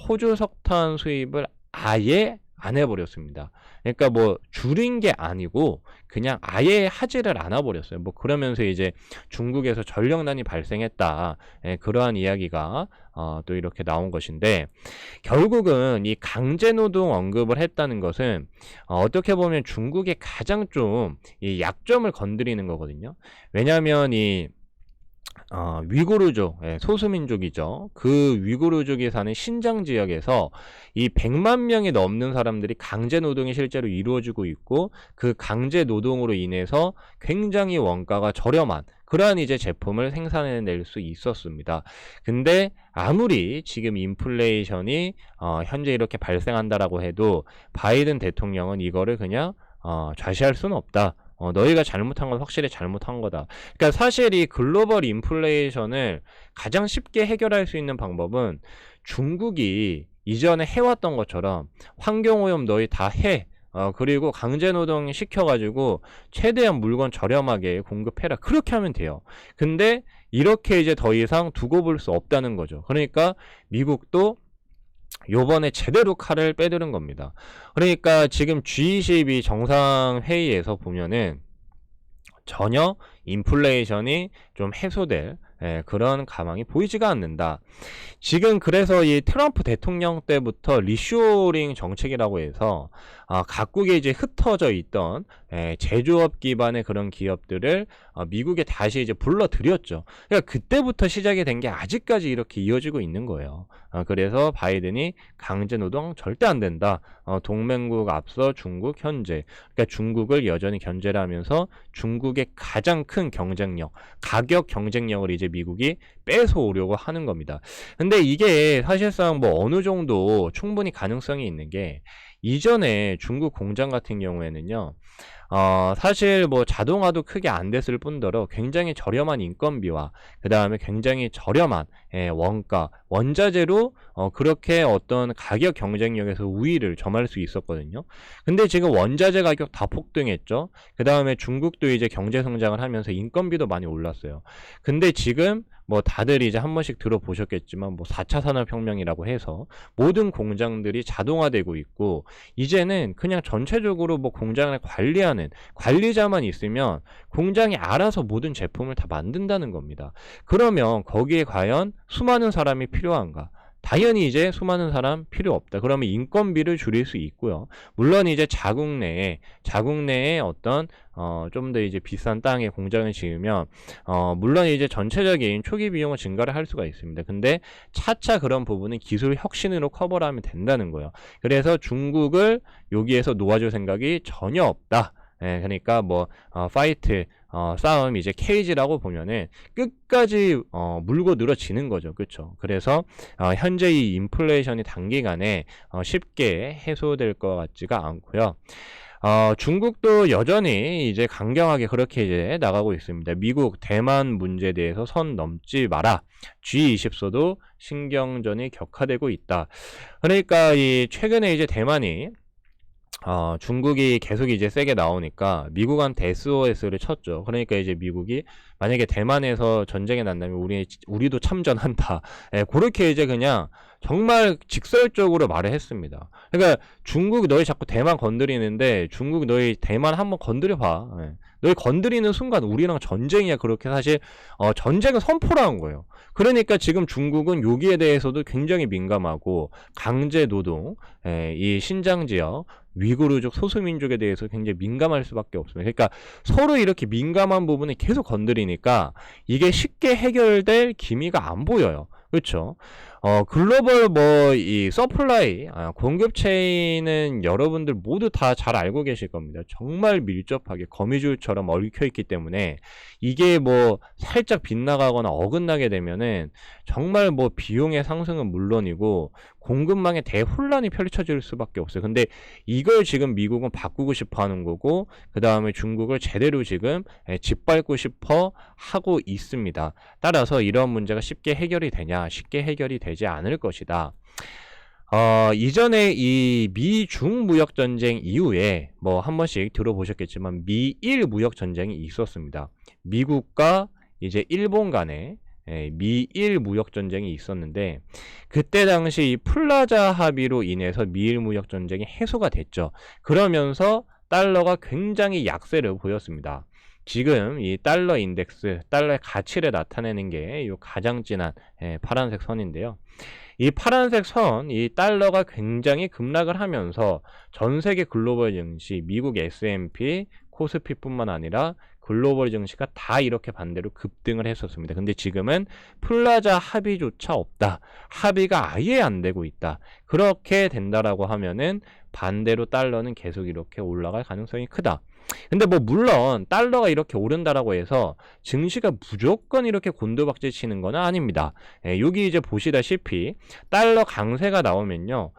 호주 석탄 수입을 아예 안 해버렸습니다. 그러니까 뭐 줄인 게 아니고 그냥 아예 하지를 않아 버렸어요. 뭐 그러면서 이제 중국에서 전력난이 발생했다, 그러한 이야기가 또 이렇게 나온 것인데, 결국은 이 강제노동 언급을 했다는 것은 어떻게 보면 중국의 가장 좀 이 약점을 건드리는 거거든요. 왜냐하면 이 위구르족, 소수민족이죠. 그 위구르족이 사는 신장 지역에서 이 100만 명이 넘는 사람들이 강제 노동이 실제로 이루어지고 있고, 그 강제 노동으로 인해서 굉장히 원가가 저렴한 그러한 이제 제품을 생산해낼 수 있었습니다. 근데 아무리 지금 인플레이션이 현재 이렇게 발생한다라고 해도 바이든 대통령은 이거를 그냥 좌시할 수는 없다. 너희가 잘못한 건 확실히 잘못한 거다. 그러니까 사실 이 글로벌 인플레이션을 가장 쉽게 해결할 수 있는 방법은 중국이 이전에 해왔던 것처럼 환경오염 너희 다 해. 그리고 강제노동 시켜가지고 최대한 물건 저렴하게 공급해라. 그렇게 하면 돼요. 근데 이렇게 이제 더 이상 두고 볼 수 없다는 거죠. 그러니까 미국도 요번에 제대로 칼을 빼드는 겁니다. 그러니까 지금 G22 정상회의에서 보면은 전혀 인플레이션이 좀 해소될 그런 가망이 보이지가 않는다. 지금 그래서 이 트럼프 대통령 때부터 리쇼링 정책이라고 해서 각국에 이제 흩어져 있던 제조업 기반의 그런 기업들을 미국에 다시 이제 불러들였죠. 그러니까 그때부터 시작이 된 게 아직까지 이렇게 이어지고 있는 거예요. 그래서 바이든이 강제노동 절대 안 된다. 동맹국 앞서 중국 현재, 그러니까 중국을 여전히 견제를 하면서 중국의 가장 큰 경쟁력, 가격 경쟁력을 이제 미국이 뺏어오려고 하는 겁니다. 근데 이게 사실상 뭐 어느 정도 충분히 가능성이 있는 게, 이전에 중국 공장 같은 경우에는요, 사실 뭐 자동화도 크게 안 됐을 뿐더러 굉장히 저렴한 인건비와 그 다음에 굉장히 저렴한 원가, 원자재로 그렇게 어떤 가격 경쟁력에서 우위를 점할 수 있었거든요. 근데 지금 원자재 가격 다 폭등했죠. 그 다음에 중국도 이제 경제 성장을 하면서 인건비도 많이 올랐어요. 근데 지금 뭐 다들 이제 한 번씩 들어보셨겠지만 뭐 4차 산업혁명이라고 해서 모든 공장들이 자동화되고 있고 이제는 그냥 전체적으로 뭐 공장을 관리하는 관리자만 있으면 공장이 알아서 모든 제품을 다 만든다는 겁니다. 그러면 거기에 과연 수많은 사람이 필요한가? 당연히 이제 수많은 사람 필요 없다. 그러면 인건비를 줄일 수 있고요. 물론 이제 자국 내에 어떤 좀 더 이제 비싼 땅에 공장을 지으면 물론 이제 전체적인 초기 비용은 증가를 할 수가 있습니다. 근데 차차 그런 부분은 기술 혁신으로 커버를 하면 된다는 거예요. 그래서 중국을 여기에서 놓아줄 생각이 전혀 없다. 그러니까 뭐 파이트 싸움 이제 케이지라고 보면은 끝까지 물고 늘어지는 거죠. 그렇죠? 그래서 현재 이 인플레이션이 단기간에 쉽게 해소될 것 같지가 않고요. 중국도 여전히 이제 강경하게 그렇게 이제 나가고 있습니다. 미국, 대만 문제에 대해서 선 넘지 마라. G20서도 신경전이 격화되고 있다. 그러니까 이 최근에 이제 대만이 중국이 계속 이제 세게 나오니까 미국한테 SOS를 쳤죠. 그러니까 이제 미국이 만약에 대만에서 전쟁이 난다면 우리도 참전한다. 그렇게 이제 그냥 정말 직설적으로 말을 했습니다. 그러니까 중국이 너희 자꾸 대만 건드리는데 중국이 너희 대만 한번 건드려봐. 너희 건드리는 순간 우리랑 전쟁이야. 그렇게 사실 전쟁은 선포를 한 거예요. 그러니까 지금 중국은 여기에 대해서도 굉장히 민감하고 강제 노동, 이 신장 지역 위구르족 소수민족에 대해서 굉장히 민감할 수밖에 없습니다. 그러니까 서로 이렇게 민감한 부분을 계속 건드리니까 이게 쉽게 해결될 기미가 안 보여요. 그렇죠? 글로벌 뭐 이 서플라이 공급 체인은 여러분들 모두 다 잘 알고 계실 겁니다. 정말 밀접하게 거미줄처럼 얽혀 있기 때문에 이게 뭐 살짝 빗나가거나 어긋나게 되면은 정말 뭐 비용의 상승은 물론이고 공급망에 대혼란이 펼쳐질 수밖에 없어요. 근데 이걸 지금 미국은 바꾸고 싶어 하는 거고 그 다음에 중국을 제대로 지금 짓밟고 싶어 하고 있습니다. 따라서 이런 문제가 쉽게 해결이 되냐? 쉽게 해결이 되지 않을 것이다. 이전에 이 미중 무역 전쟁 이후에 뭐 한 번씩 들어보셨겠지만 미일 무역 전쟁이 있었습니다. 미국과 이제 일본 간에 미일 무역 전쟁이 있었는데 그때 당시 이 플라자 합의로 인해서 미일 무역 전쟁이 해소가 됐죠. 그러면서 달러가 굉장히 약세를 보였습니다. 지금 이 달러 인덱스, 달러의 가치를 나타내는 게 이 가장 진한 파란색 선인데요. 이 파란색 선, 이 달러가 굉장히 급락을 하면서 전 세계 글로벌 증시, 미국 S&P, 코스피뿐만 아니라 글로벌 증시가 다 이렇게 반대로 급등을 했었습니다. 근데 지금은 플라자 합의조차 없다. 합의가 아예 안 되고 있다. 그렇게 된다라고 하면은 반대로 달러는 계속 이렇게 올라갈 가능성이 크다. 근데 뭐 물론 달러가 이렇게 오른다라고 해서 증시가 무조건 이렇게 곤두박질 치는 건 아닙니다. 여기 이제 보시다시피 달러 강세가 나오면요.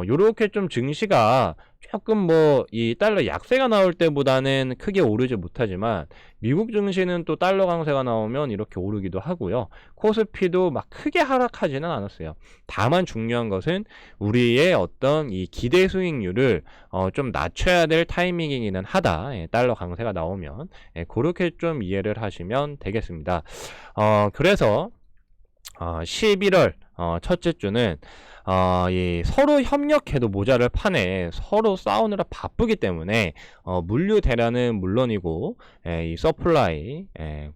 요렇게 좀 증시가 조금 뭐 이 달러 약세가 나올 때보다는 크게 오르지 못하지만 미국 증시는 또 달러 강세가 나오면 이렇게 오르기도 하고요. 코스피도 막 크게 하락하지는 않았어요. 다만 중요한 것은 우리의 어떤 이 기대 수익률을 좀 낮춰야 될 타이밍이기는 하다. 달러 강세가 나오면 그렇게 좀 이해를 하시면 되겠습니다. 그래서 11월 첫째 주는 이 서로 협력해도 모자랄 판에 서로 싸우느라 바쁘기 때문에 물류 대란은 물론이고 이 서플라이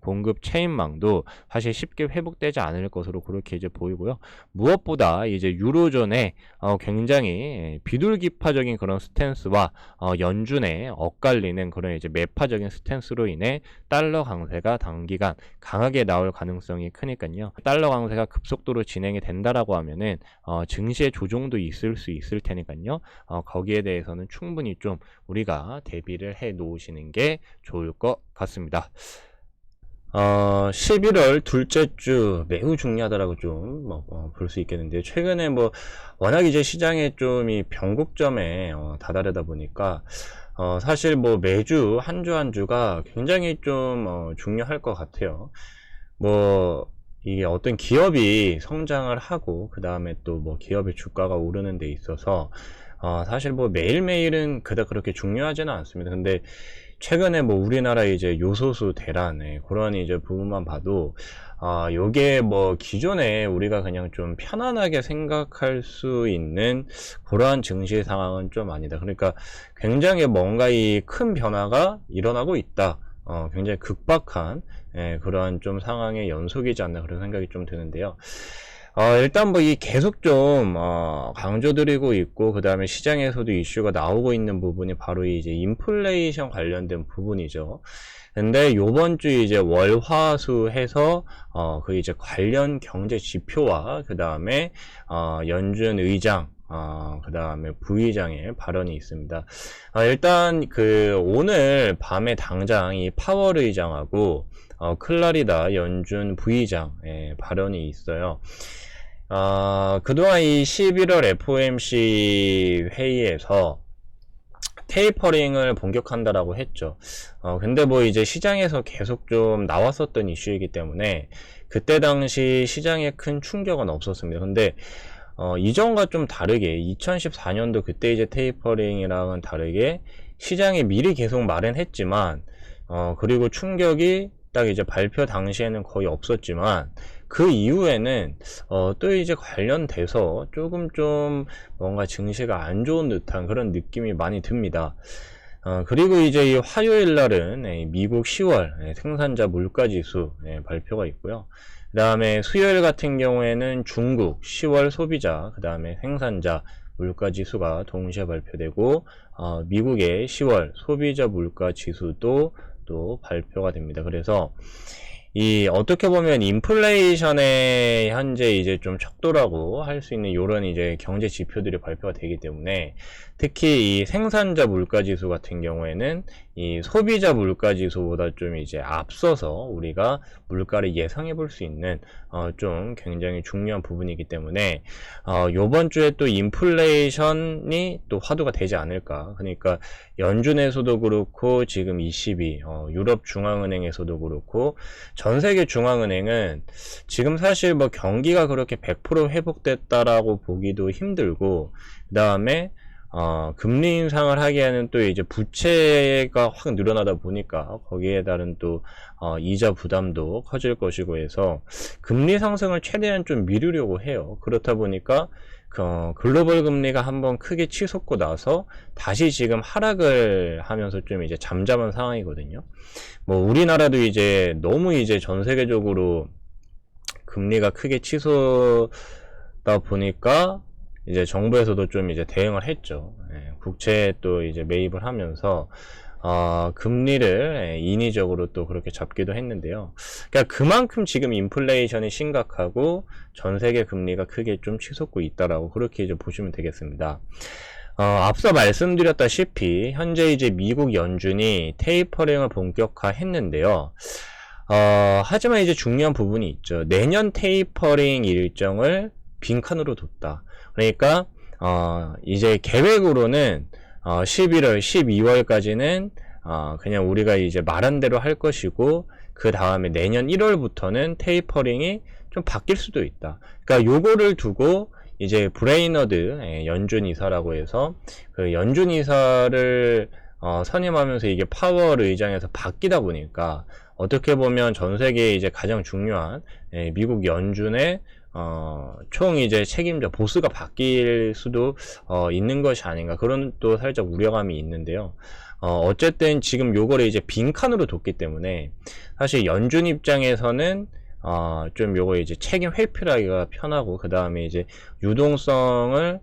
공급 체인망도 사실 쉽게 회복되지 않을 것으로 그렇게 이제 보이고요. 무엇보다 이제 유로존의 굉장히 비둘기파적인 그런 스탠스와 연준의 엇갈리는 그런 이제 매파적인 스탠스로 인해 달러 강세가 단기간 강하게 나올 가능성이 크니까요. 달러 강세가 급속도로 진행이 된다라고 하면은 증시의 조정도 있을 수 있을 테니까요. 거기에 대해서는 충분히 좀 우리가 대비를 해 놓으시는 게 좋을 것 같습니다. 11월 둘째 주 매우 중요하다라고 좀 볼 수 있겠는데요. 최근에 뭐 워낙 이제 시장에 좀 이 변곡점에 다다르다 보니까
사실 뭐 매주 한 주 한 주가 굉장히 좀 중요할 것 같아요. 뭐 이게 어떤 기업이 성장을 하고 그 다음에 또 뭐 기업의 주가가 오르는 데 있어서 사실 뭐 매일매일은 그닥 그렇게 중요하지는 않습니다. 근데 최근에 뭐 우리나라 이제 요소수 대란에 그런 이제 부분만 봐도 요게 뭐 기존에 우리가 그냥 좀 편안하게 생각할 수 있는 그러한 증시 상황은 좀 아니다. 그러니까 굉장히 뭔가 이 큰 변화가 일어나고 있다. 굉장히 급박한 그러한 좀 상황의 연속이지 않나 그런 생각이 좀 드는데요. 일단 뭐 이 계속 좀 강조드리고 있고 그 다음에 시장에서도 이슈가 나오고 있는 부분이 바로 이제 인플레이션 관련된 부분이죠. 근데 요번 주 이제 월화수 해서 그 이제 관련 경제 지표와 그 다음에 연준 의장 그 다음에 부의장의 발언이 있습니다. 일단 그 오늘 밤에 당장 이 파월 의장하고 클라리다 연준 부의장의 발언이 있어요. 그동안 이 11월 FOMC 회의에서 테이퍼링을 본격한다라고 했죠. 근데 뭐 이제 시장에서 계속 좀 나왔었던 이슈이기 때문에 그때 당시 시장에 큰 충격은 없었습니다. 근데 이전과 좀 다르게 2014년도 그때 이제 테이퍼링이랑은 다르게 시장이 미리 계속 말은 했지만 그리고 충격이 딱 이제 발표 당시에는 거의 없었지만 그 이후에는 또 이제 관련돼서 조금 좀 뭔가 증시가 안 좋은 듯한 그런 느낌이 많이 듭니다. 그리고 이제 이 화요일 날은 미국 10월 생산자 물가지수 발표가 있고요. 그 다음에 수요일 같은 경우에는 중국 10월 소비자, 그 다음에 생산자 물가지수가 동시에 발표되고 미국의 10월 소비자 물가지수도 또 발표가 됩니다. 그래서 이 어떻게 보면 인플레이션의 현재 이제 좀 척도라고 할 수 있는 이런 이제 경제 지표들이 발표가 되기 때문에 특히 이 생산자 물가지수 같은 경우에는 이 소비자 물가지수보다 좀 이제 앞서서 우리가 물가를 예상해 볼 수 있는 좀 굉장히 중요한 부분이기 때문에 요번 주에 또 인플레이션이 또 화두가 되지 않을까. 그러니까 연준에서도 그렇고 지금 ECB 유럽 중앙은행에서도 그렇고 전 세계 중앙은행은 지금 사실 뭐 경기가 그렇게 100% 회복됐다라고 보기도 힘들고 그 다음에 금리 인상을 하기에는 또 이제 부채가 확 늘어나다 보니까 거기에 따른 또 이자 부담도 커질 것이고 해서 금리 상승을 최대한 좀 미루려고 해요. 그렇다 보니까 글로벌 금리가 한번 크게 치솟고 나서 다시 지금 하락을 하면서 좀 이제 잠잠한 상황이거든요. 뭐 우리나라도 이제 너무 이제 전 세계적으로 금리가 크게 치솟다 보니까 이제 정부에서도 좀 이제 대응을 했죠. 국채 또 이제 매입을 하면서 금리를 인위적으로 또 그렇게 잡기도 했는데요. 그러니까 그만큼 지금 인플레이션이 심각하고 전 세계 금리가 크게 좀 치솟고 있다라고 그렇게 이제 보시면 되겠습니다. 앞서 말씀드렸다시피 현재 이제 미국 연준이 테이퍼링을 본격화했는데요. 하지만 이제 중요한 부분이 있죠. 내년 테이퍼링 일정을 빈칸으로 뒀다. 그러니까 이제 계획으로는 11월, 12월까지는 그냥 우리가 이제 말한 대로 할 것이고 그 다음에 내년 1월부터는 테이퍼링이 좀 바뀔 수도 있다. 그러니까 요거를 두고 이제 브레이너드 연준 이사라고 해서 그 연준 이사를 선임하면서 이게 파월 의장에서 바뀌다 보니까 어떻게 보면 전 세계에 이제 가장 중요한 미국 연준의 총 이제 책임자 보스가 바뀔 수도 있는 것이 아닌가 그런 또 살짝 우려감이 있는데요. 어쨌든 지금 요거를 이제 빈칸으로 뒀기 때문에 사실 연준 입장에서는 좀 요거 이제 책임 회피하기가 편하고 그 다음에 이제 유동성을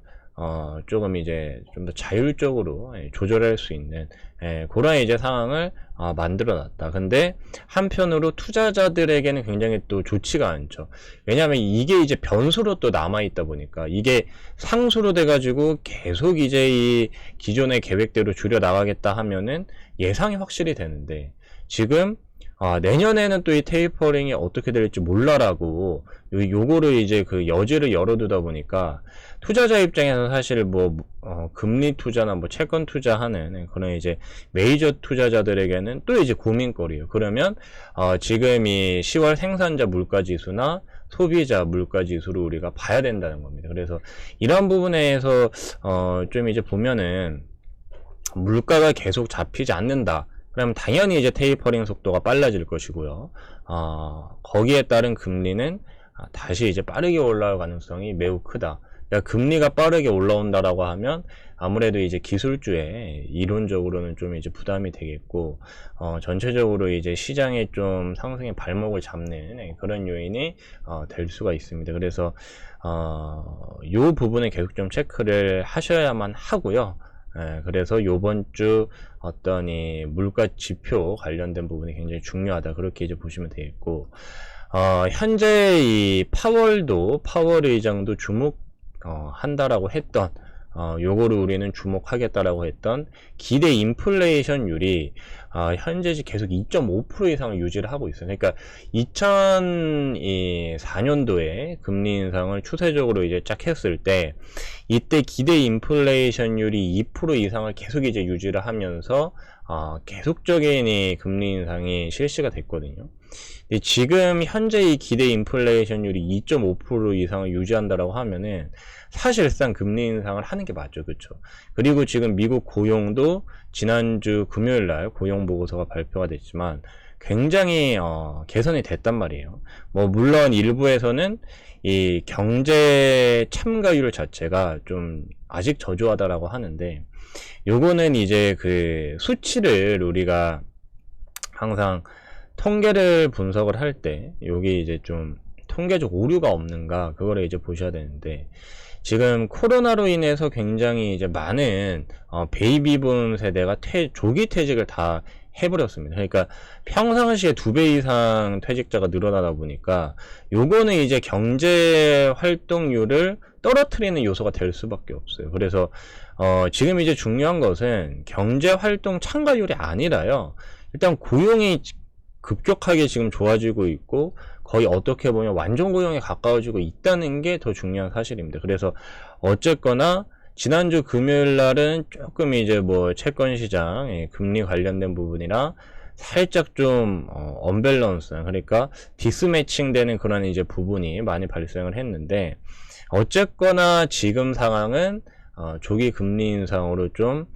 조금 이제 좀 더 자율적으로 조절할 수 있는 그런 이제 상황을 만들어 놨다. 근데 한편으로 투자자들에게는 굉장히 또 좋지가 않죠. 왜냐하면 이게 이제 변수로 또 남아 있다 보니까 이게 상수로 돼 가지고 계속 이제 이 기존의 계획대로 줄여 나가겠다 하면은 예상이 확실히 되는데 지금 내년에는 또 이 테이퍼링이 어떻게 될지 몰라라고 요거를 이제 그 여지를 열어두다 보니까 투자자 입장에서는 사실 뭐 금리 투자나 뭐 채권 투자하는 그런 이제 메이저 투자자들에게는 또 이제 고민거리예요. 그러면 지금 이 10월 생산자 물가 지수나 소비자 물가 지수를 우리가 봐야 된다는 겁니다. 그래서 이런 부분에서 좀 이제 보면은 물가가 계속 잡히지 않는다. 그러면 당연히 이제 테이퍼링 속도가 빨라질 것이고요. 거기에 따른 금리는 다시 이제 빠르게 올라올 가능성이 매우 크다. 그러니까 금리가 빠르게 올라온다라고 하면 아무래도 이제 기술주에 이론적으로는 좀 이제 부담이 되겠고, 전체적으로 이제 시장에 좀 상승의 발목을 잡는 그런 요인이 될 수가 있습니다. 그래서 요 부분은 계속 좀 체크를 하셔야만 하고요. 그래서 요번 주 어떤 이 물가 지표 관련된 부분이 굉장히 중요하다. 그렇게 이제 보시면 되겠고, 현재 이 파월 의장도 한다라고 했던, 요거를 우리는 주목하겠다라고 했던 기대 인플레이션율이 현재 계속 2.5% 이상을 유지를 하고 있어요. 그러니까 2004년도에 금리 인상을 추세적으로 이제 쫙 했을 때 이때 기대 인플레이션율이 2% 이상을 계속 이제 유지를 하면서 계속적인 이 금리 인상이 실시가 됐거든요. 근데 지금 현재 이 기대 인플레이션율이 2.5% 이상을 유지한다라고 하면은 사실상 금리 인상을 하는 게 맞죠. 그렇죠? 그리고 지금 미국 고용도 지난주 금요일 날 고용 보고서가 발표가 됐지만 굉장히 개선이 됐단 말이에요. 뭐 물론 일부에서는 이 경제 참가율 자체가 좀 아직 저조하다라고 하는데, 요거는 이제 그 수치를 우리가 항상 통계를 분석을 할 때 여기 이제 좀 통계적 오류가 없는가 그거를 이제 보셔야 되는데, 지금 코로나로 인해서 굉장히 이제 많은 베이비붐 세대가 조기 퇴직을 다 해버렸습니다. 그러니까 평상시에 2배 이상 퇴직자가 늘어나다 보니까 요거는 이제 경제 활동률을 떨어뜨리는 요소가 될 수밖에 없어요. 그래서 지금 이제 중요한 것은 경제 활동 참가율이 아니라요, 일단 고용이 급격하게 지금 좋아지고 있고 거의 어떻게 보면 완전 고용에 가까워지고 있다는 게 더 중요한 사실입니다. 그래서 어쨌거나 지난주 금요일 날은 조금 이제 뭐 채권 시장 금리 관련된 부분이나 살짝 좀 언밸런스, 그러니까 디스매칭 되는 그런 이제 부분이 많이 발생을 했는데, 어쨌거나 지금 상황은 조기 금리 인상으로 좀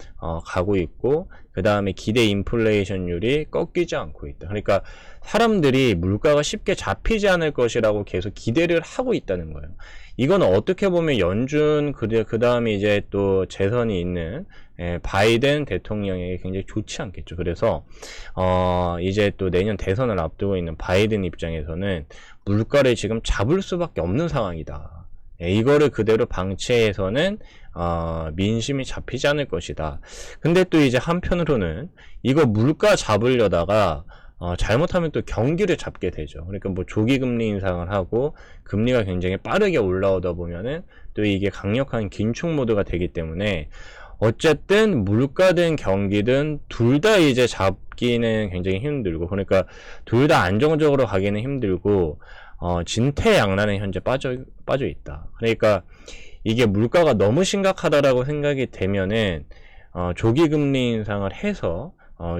가고 있고, 그 다음에 기대 인플레이션율이 꺾이지 않고 있다. 그러니까 사람들이 물가가 쉽게 잡히지 않을 것이라고 계속 기대를 하고 있다는 거예요. 이건 어떻게 보면 연준 그 다음에 이제 또 재선이 있는 바이든 대통령에게 굉장히 좋지 않겠죠. 그래서 이제 또 내년 대선을 앞두고 있는 바이든 입장에서는 물가를 지금 잡을 수밖에 없는 상황이다. 이거를 그대로 방치해서는 민심이 잡히지 않을 것이다. 근데 또 이제 한편으로는 이거 물가 잡으려다가 잘못하면 또 경기를 잡게 되죠. 그러니까 뭐 조기 금리 인상을 하고 금리가 굉장히 빠르게 올라오다 보면은 또 이게 강력한 긴축 모드가 되기 때문에 어쨌든 물가든 경기든 둘 다 이제 잡기는 굉장히 힘들고, 그러니까 둘 다 안정적으로 가기는 힘들고 진퇴양난에 현재 빠져 있다. 그러니까 이게 물가가 너무 심각하다라고 생각이 되면은 조기 금리 인상을 해서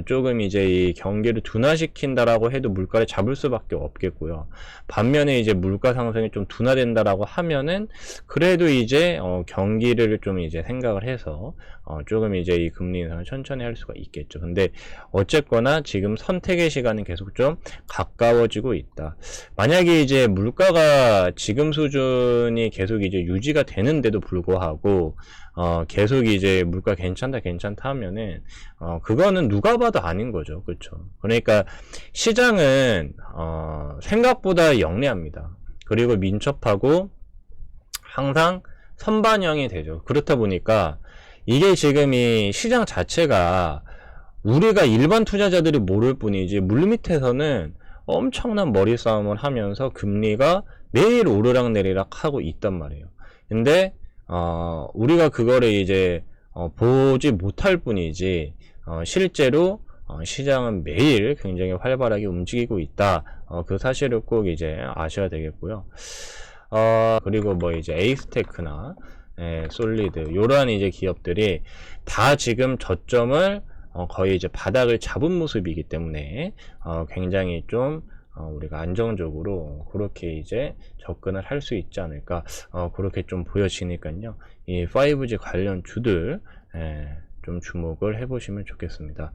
조금 이제 이 경기를 둔화시킨다라고 해도 물가를 잡을 수밖에 없겠고요. 반면에 이제 물가 상승이 좀 둔화된다라고 하면은 그래도 이제 경기를 좀 이제 생각을 해서 조금 이제 이 금리 인상을 천천히 할 수가 있겠죠. 근데 어쨌거나 지금 선택의 시간은 계속 좀 가까워지고 있다. 만약에 이제 물가가 지금 수준이 계속 이제 유지가 되는데도 불구하고 계속 이제 물가 괜찮다 하면은 그거는 누가 봐도 아닌 거죠. 그렇죠? 그러니까 시장은 생각보다 영리합니다. 그리고 민첩하고 항상 선반영이 되죠. 그렇다 보니까 이게 지금 이 시장 자체가 우리가 일반 투자자들이 모를 뿐이지 물밑에서는 엄청난 머리 싸움을 하면서 금리가 매일 오르락내리락 하고 있단 말이에요. 근데 우리가 그거를 이제 보지 못할 뿐이지 실제로 시장은 매일 굉장히 활발하게 움직이고 있다. 그 사실을 꼭 이제 아셔야 되겠고요. 그리고 뭐 이제 에이스테크나 솔리드 요러한 이제 기업들이 다 지금 저점을 거의 이제 바닥을 잡은 모습이기 때문에 굉장히 좀 우리가 안정적으로 그렇게 이제 접근을 할 수 있지 않을까 그렇게 좀 보여지니까요. 이 5G 관련 주들 좀 주목을 해보시면 좋겠습니다.